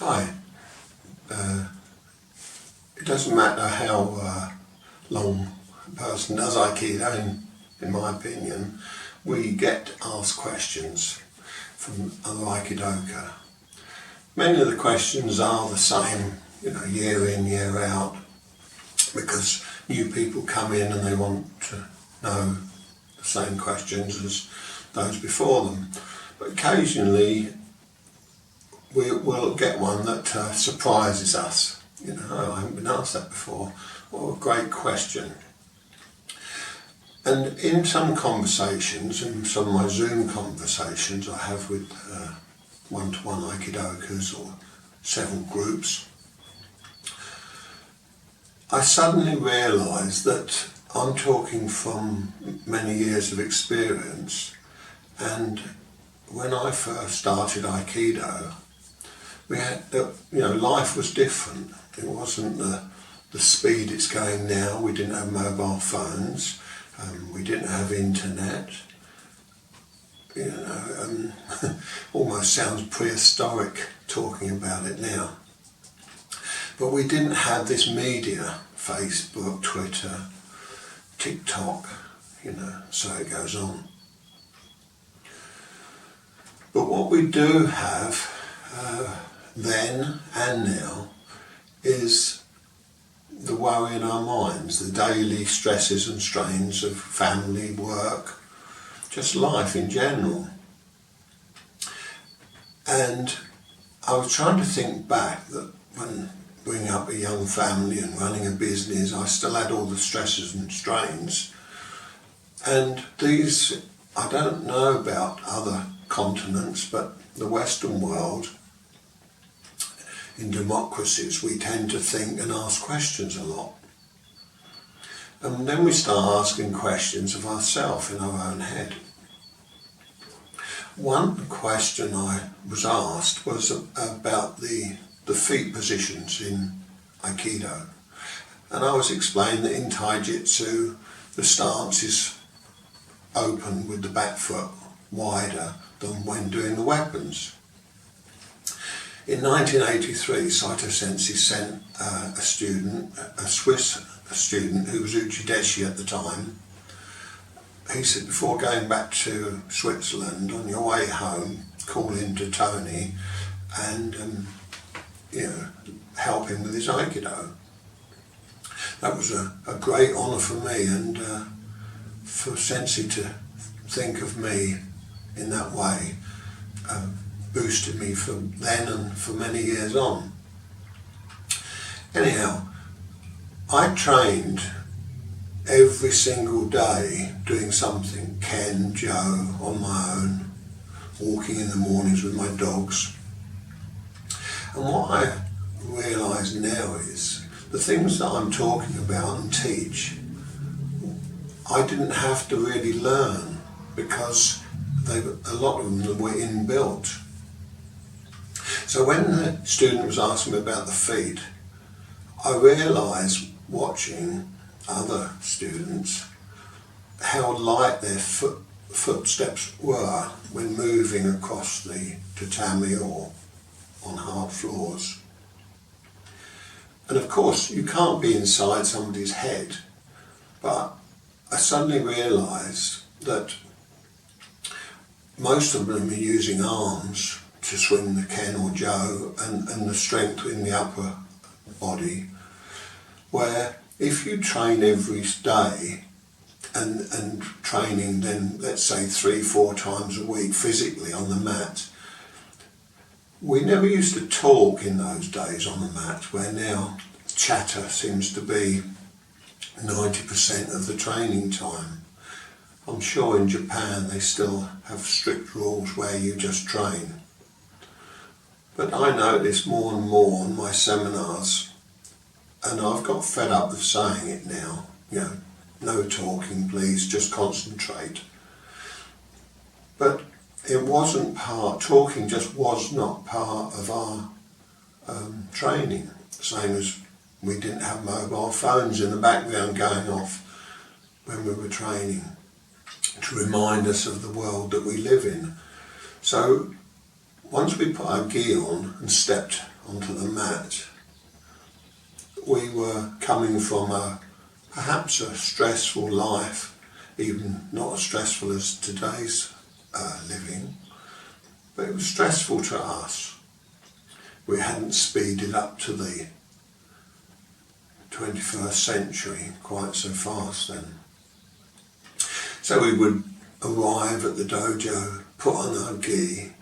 Hi. It doesn't matter how long a person does Aikido, in my opinion, we get asked questions from other Aikidoka. Many of the questions are the same, year in, year out, because new people come in and they want to know the same questions as those before them. But occasionally we'll get one that surprises us. I haven't been asked that before. What a great question. And in some conversations, in some of my Zoom conversations I have with one-to-one Aikidokas or several groups, I suddenly realise that I'm talking from many years of experience, and when I first started Aikido, we had, life was different. It wasn't the speed it's going now. We didn't have mobile phones. We didn't have internet. Almost sounds prehistoric talking about it now. But we didn't have this media, Facebook, Twitter, TikTok, so it goes on. But what we do have then and now is the worry in our minds, the daily stresses and strains of family, work, just life in general. And I was trying to think back that when bringing up a young family and running a business, I still had all the stresses and strains. And these, I don't know about other continents, but the Western world, in democracies, we tend to think and ask questions a lot. And then we start asking questions of ourselves in our own head. One question I was asked was about the feet positions in Aikido. And I was explained that in Tai-Jitsu, the stance is open with the back foot wider than when doing the weapons. In 1983, Saito Sensei sent a student, a Swiss student who was Uchideshi at the time. He said, before going back to Switzerland, on your way home, call in to Tony and help him with his Aikido. That was a great honour for me, and for Sensei to think of me in that way boosted me from then and for many years on. Anyhow, I trained every single day doing something, Ken, Joe, on my own, walking in the mornings with my dogs. And what I realise now is the things that I'm talking about and teach, I didn't have to really learn because a lot of them were inbuilt. So when the student was asking me about the feet, I realised, watching other students, how light their footsteps were when moving across the tatami or on hard floors. And of course, you can't be inside somebody's head, but I suddenly realised that most of them are using arms to swing the Ken or Joe and the strength in the upper body, where if you train every day and training then, let's say 3-4 times a week physically on the mat, we never used to talk in those days on the mat, where now chatter seems to be 90% of the training time. I'm sure in Japan they still have strict rules where you just train. But I notice more and more in my seminars, and I've got fed up with saying it now, no talking please, just concentrate. But it wasn't talking just was not part of our training, same as we didn't have mobile phones in the background going off when we were training to remind us of the world that we live in. So once we put our gi on and stepped onto the mat, we were coming from perhaps a stressful life, even not as stressful as today's living, but it was stressful to us. We hadn't speeded up to the 21st century quite so fast then. So we would arrive at the dojo, put on our gi,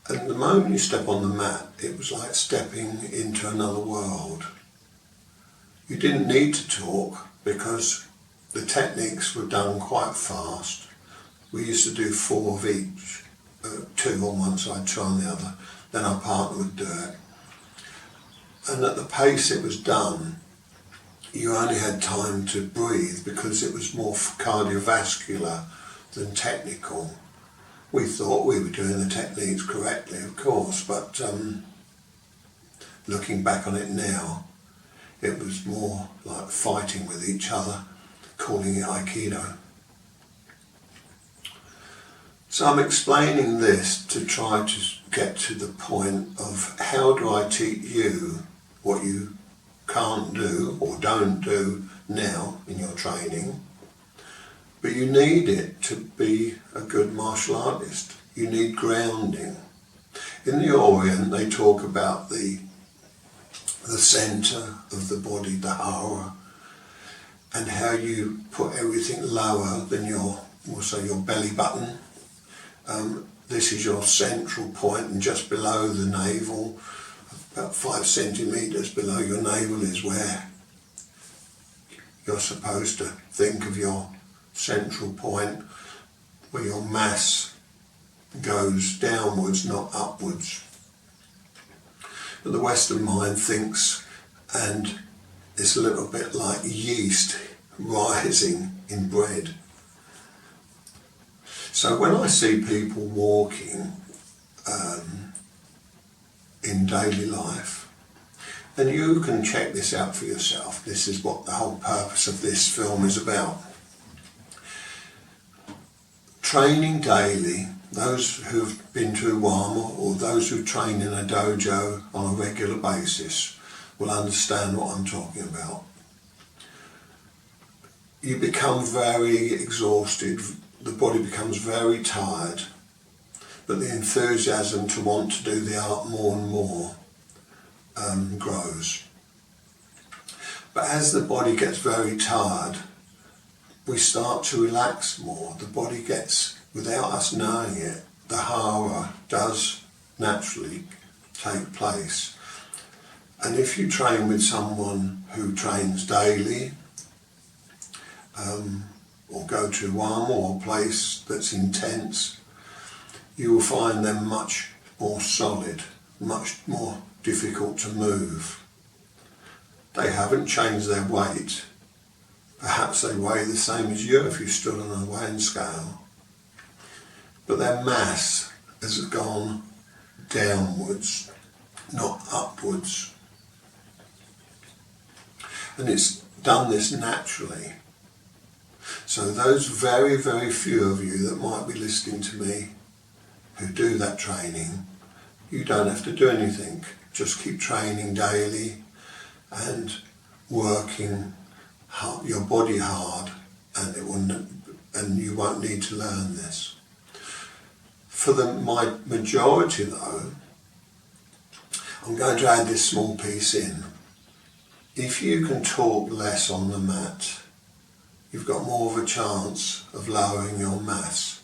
and the moment you step on the mat, it was like stepping into another world. You didn't need to talk because the techniques were done quite fast. We used to do 4 of each, 2 on one side, 2 on the other, then our partner would do it. And at the pace it was done, you only had time to breathe because it was more cardiovascular than technical. We thought we were doing the techniques correctly, of course, but looking back on it now, it was more like fighting with each other, calling it Aikido. So I'm explaining this to try to get to the point of how do I teach you what you can't do or don't do now in your training, but you need it to be a good martial artist. You need grounding. In the Orient they talk about the centre of the body, the hara, and how you put everything lower than your belly button. This is your central point, and just below the navel, about 5 centimetres below your navel, is where you're supposed to think of your central point, where your mass goes downwards, not upwards. But the Western mind thinks, and it's a little bit like yeast rising in bread. So when I see people walking in daily life, and you can check this out for yourself, this is what the whole purpose of this film is about. Training daily, those who've been to Iwama or those who train in a dojo on a regular basis will understand what I'm talking about. You become very exhausted, the body becomes very tired, but the enthusiasm to want to do the art more and more grows. But as the body gets very tired, we start to relax more. The body gets, without us knowing it, the hara does naturally take place. And if you train with someone who trains daily, or go to Iwama or a place that's intense, you will find them much more solid, much more difficult to move. They haven't changed their weight. Perhaps they weigh the same as you if you stood on a weighing scale. But their mass has gone downwards, not upwards. And it's done this naturally. So those very, very few of you that might be listening to me who do that training, you don't have to do anything. Just keep training daily and working your body hard, and you won't need to learn this. For my majority though, I'm going to add this small piece in. If you can talk less on the mat, you've got more of a chance of lowering your mass,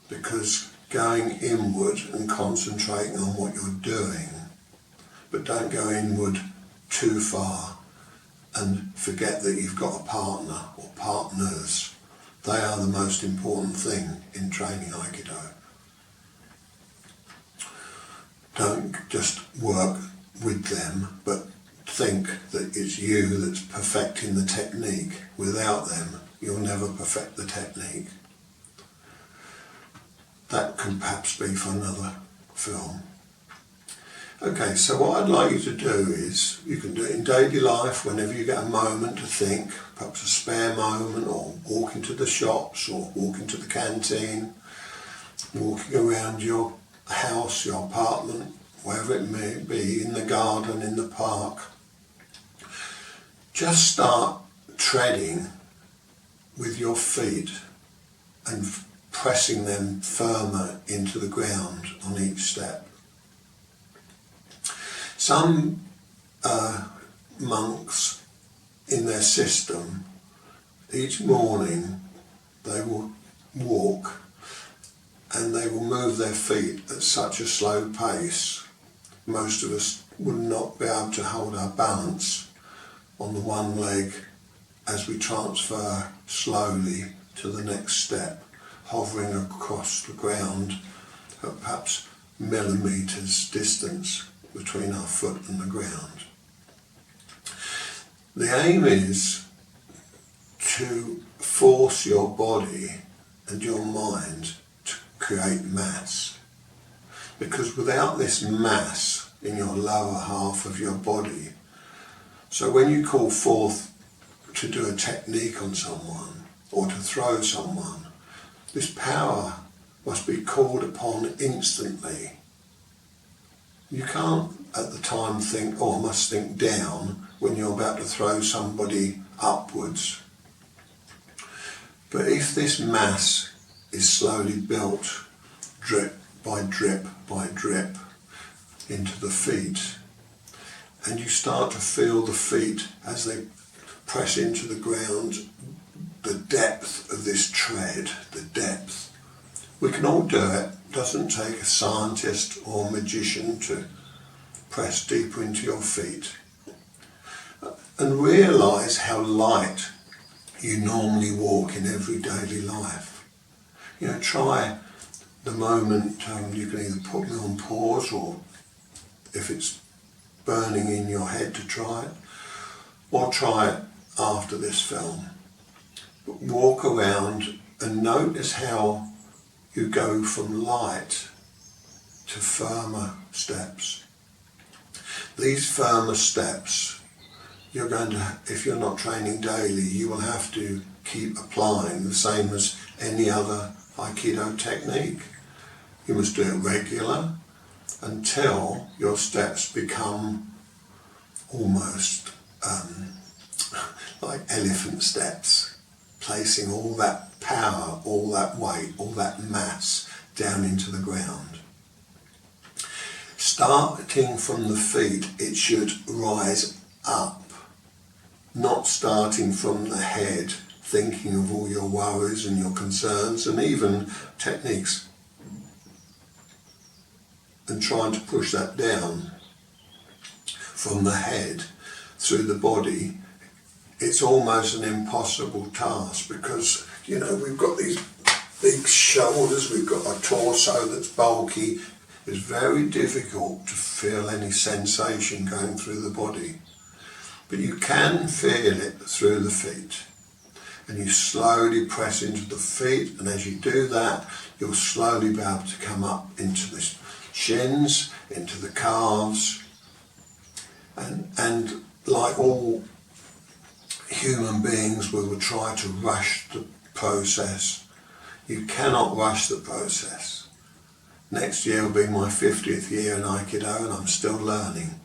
because going inward and concentrating on what you're doing, but don't go inward too far and forget that you've got a partner or partners. They are the most important thing in training Aikido. Don't just work with them, but think that it's you that's perfecting the technique. Without them, you'll never perfect the technique. That can perhaps be for another film. Okay, so what I'd like you to do is, you can do it in daily life whenever you get a moment to think, perhaps a spare moment, or walking to the shops, or walking to the canteen, walking around your house, your apartment, wherever it may be, in the garden, in the park, just start treading with your feet and pressing them firmer into the ground on each step. Some monks in their system, each morning they will walk and they will move their feet at such a slow pace. Most of us would not be able to hold our balance on the one leg as we transfer slowly to the next step, hovering across the ground at perhaps millimetres distance between our foot and the ground. The aim is to force your body and your mind to create mass, because without this mass in your lower half of your body, so when you call forth to do a technique on someone or to throw someone, this power must be called upon instantly. You can't at the time think, oh, I must think down when you're about to throw somebody upwards. But if this mass is slowly built, drip by drip by drip, into the feet, and you start to feel the feet as they press into the ground, the depth of this tread, the depth. We can all do it. It doesn't take a scientist or magician to press deeper into your feet. And realise how light you normally walk in every daily life. You know, try the moment, you can either put me on pause, or if it's burning in your head to try it, or try it after this film. But walk around and notice how you go from light to firmer steps. These firmer steps, you're going to, if you're not training daily, you will have to keep applying, the same as any other Aikido technique. You must do it regular until your steps become almost like elephant steps, placing all that power, all that weight, all that mass down into the ground. Starting from the feet, it should rise up, not starting from the head, thinking of all your worries and your concerns and even techniques, and trying to push that down from the head through the body. It's almost an impossible task, because, you know, we've got these big shoulders, we've got a torso that's bulky. It's very difficult to feel any sensation going through the body. But you can feel it through the feet. And you slowly press into the feet, and as you do that, you'll slowly be able to come up into the shins, into the calves, and like all human beings, we will try to rush the process. You cannot rush the process. Next year will be my 50th year in Aikido, and I'm still learning.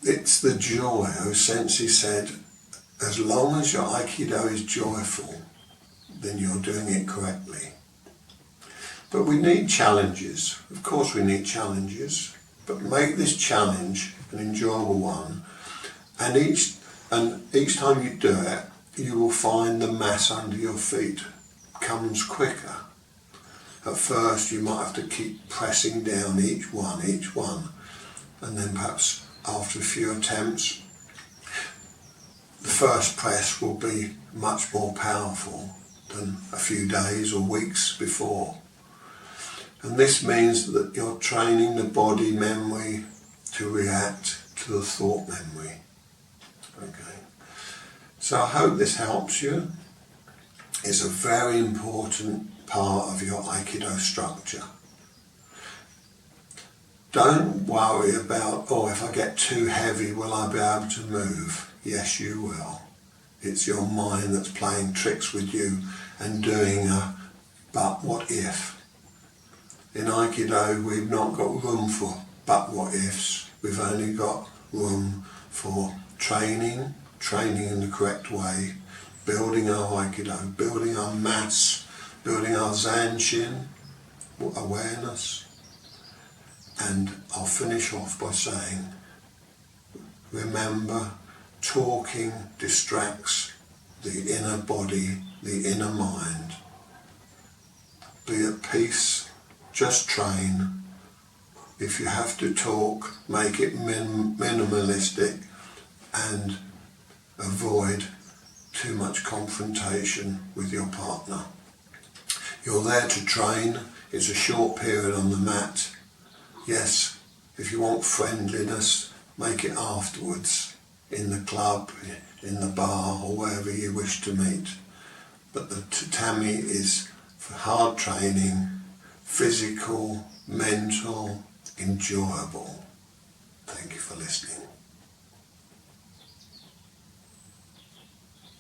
It's the joy. Sensei said, as long as your Aikido is joyful, then you're doing it correctly. But we need challenges. Of course we need challenges, but make this challenge an enjoyable one. And each time you do it, you will find the mass under your feet comes quicker. At first you might have to keep pressing down each one, and then perhaps after a few attempts, the first press will be much more powerful than a few days or weeks before. And this means that you're training the body memory to react to the thought memory. Okay. So I hope this helps you. It's a very important part of your Aikido structure. Don't worry about, oh, if I get too heavy, will I be able to move? Yes, you will. It's your mind that's playing tricks with you and doing a, but what if? In Aikido, we've not got room for but what ifs. We've only got room for training in the correct way, building our Aikido, building our mass, building our Zanshin awareness. And I'll finish off by saying, remember, talking distracts the inner body, the inner mind. Be at peace, just train. If you have to talk, make it minimalistic and avoid too much confrontation with your partner. You're there to train. It's a short period on the mat. Yes, if you want friendliness, make it afterwards, in the club, in the bar, or wherever you wish to meet. But the tatami is for hard training, physical, mental, enjoyable. Thank you for listening.